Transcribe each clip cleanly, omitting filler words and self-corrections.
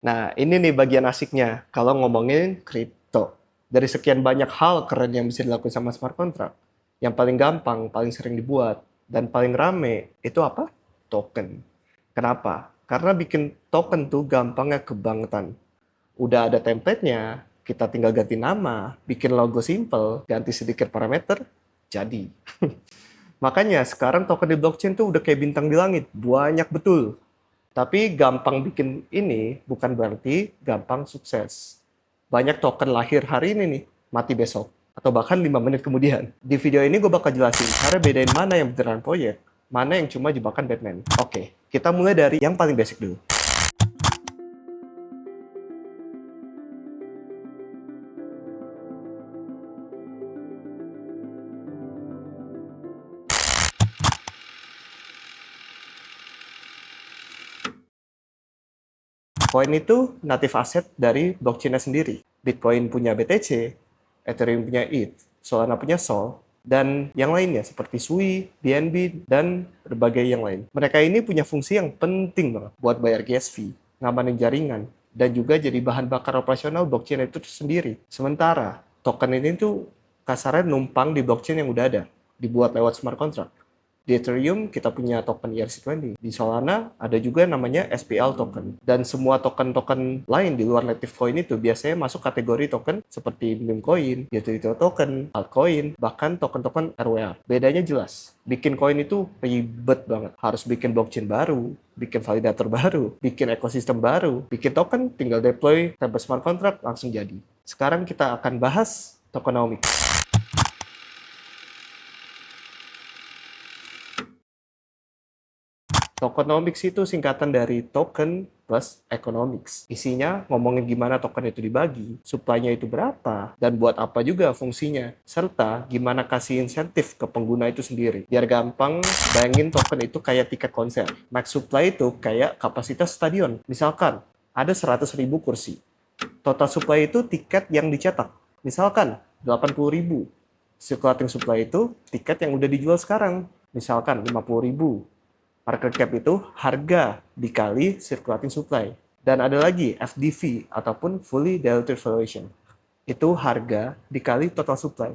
Nah, ini nih bagian asiknya kalau ngomongin kripto. Dari sekian banyak hal keren yang bisa dilakukan sama smart contract, yang paling gampang, paling sering dibuat, dan paling rame, itu apa? Token. Kenapa? Karena bikin token tuh gampangnya kebangetan. Udah ada template-nya, kita tinggal ganti nama, bikin logo simple, ganti sedikit parameter, jadi. Makanya sekarang token di blockchain tuh udah kayak bintang di langit, banyak betul. Tapi gampang bikin ini bukan berarti gampang sukses. Banyak token lahir hari ini nih, mati besok. Atau bahkan 5 menit kemudian. Di video ini gue bakal jelasin cara bedain mana yang beneran proyek, mana yang cuma jebakan Batman. Oke, kita mulai dari yang paling basic dulu. Koin itu native asset dari blockchain-nya sendiri. Bitcoin punya BTC, Ethereum punya ETH, Solana punya Sol, dan yang lainnya seperti Sui, BNB, dan berbagai yang lain. Mereka ini punya fungsi yang penting banget buat bayar gas fee, ngamanin jaringan, dan juga jadi bahan bakar operasional blockchain itu sendiri. Sementara token ini tuh kasarnya numpang di blockchain yang udah ada, dibuat lewat smart contract. Di Ethereum kita punya token ERC20. Di Solana ada juga namanya SPL token. Dan semua token-token lain di luar native coin itu biasanya masuk kategori token seperti meme coin, utility token, altcoin, bahkan token-token RWA. Bedanya jelas. Bikin koin itu ribet banget. Harus bikin blockchain baru, bikin validator baru, bikin ekosistem baru, bikin token tinggal deploy template smart contract langsung jadi. Sekarang kita akan bahas tokenomics. Tokenomics itu singkatan dari token plus economics. Isinya ngomongin gimana token itu dibagi, supply-nya itu berapa, dan buat apa juga fungsinya, serta gimana kasih insentif ke pengguna itu sendiri. Biar gampang, bayangin token itu kayak tiket konser. Max supply itu kayak kapasitas stadion. Misalkan, ada 100.000 kursi. Total supply itu tiket yang dicetak. Misalkan, 80.000. Circulating supply itu tiket yang udah dijual sekarang. Misalkan, 50.000. Market cap itu harga dikali circulating supply. Dan ada lagi FDV ataupun fully diluted valuation. Itu harga dikali total supply.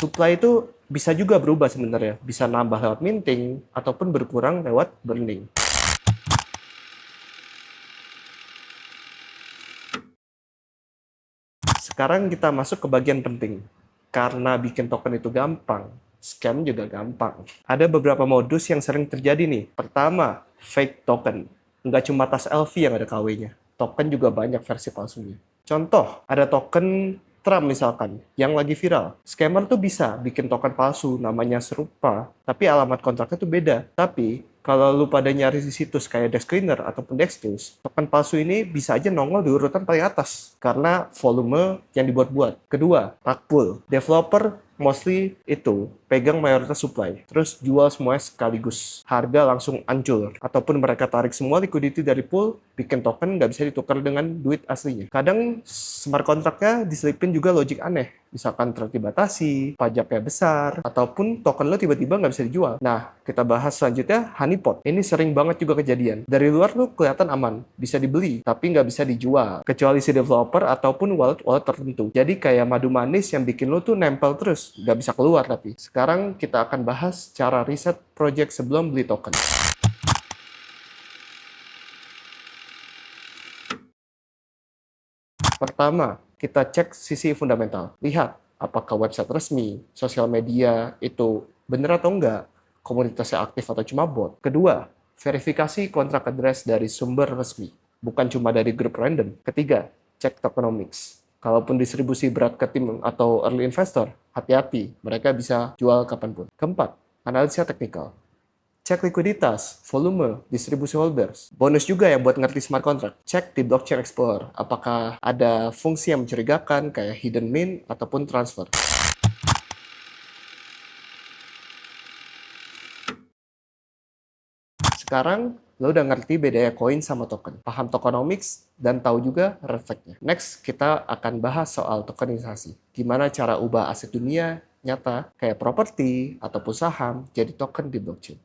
Supply itu bisa juga berubah sebenarnya. Bisa nambah lewat minting ataupun berkurang lewat burning. Sekarang kita masuk ke bagian penting. Karena bikin token itu gampang, scam juga gampang. Ada beberapa modus yang sering terjadi nih. Pertama, fake token. Nggak cuma tas LV yang ada KW-nya. Token juga banyak versi palsunya. Contoh, ada token Trump misalkan, yang lagi viral. Scammer tuh bisa bikin token palsu, namanya serupa, tapi alamat kontraknya tuh beda. Tapi, kalau lu pada nyari di situs kayak Dexcleaner ataupun Dextus, token palsu ini bisa aja nongol di urutan paling atas karena volume yang dibuat-buat. Kedua, rug pull. Developer mostly itu pegang mayoritas supply, terus jual semuanya sekaligus. Harga langsung hancur. Ataupun mereka tarik semua liquidity dari pool, bikin token nggak bisa ditukar dengan duit aslinya. Kadang smart contract-nya diselipin juga logic aneh. Misalkan terbatasi, pajaknya besar, ataupun token lo tiba-tiba nggak bisa dijual. Nah, kita bahas selanjutnya honeypot. Ini sering banget juga kejadian. Dari luar tuh kelihatan aman, bisa dibeli, tapi nggak bisa dijual. Kecuali si developer ataupun wallet-wallet tertentu. Jadi kayak madu manis yang bikin lo tuh nempel terus, nggak bisa keluar tapi. Sekarang kita akan bahas cara riset project sebelum beli token. Pertama, kita cek sisi fundamental. Lihat, apakah website resmi, sosial media itu benar atau enggak, komunitasnya aktif atau cuma bot. Kedua, verifikasi kontrak address dari sumber resmi, bukan cuma dari grup random. Ketiga, cek tokenomics. Kalaupun distribusi berat ke tim atau early investor, hati-hati, mereka bisa jual kapanpun. Keempat, analisa teknikal. Cek likuiditas, volume, distribusi holders. Bonus juga ya buat ngerti smart contract. Cek di Blockchain Explorer, apakah ada fungsi yang mencurigakan kayak hidden mint ataupun transfer. Sekarang, lo udah ngerti bedanya koin sama token. Paham tokenomics dan tahu juga refleknya. Next, kita akan bahas soal tokenisasi. Gimana cara ubah aset dunia nyata kayak properti ataupun saham jadi token di blockchain.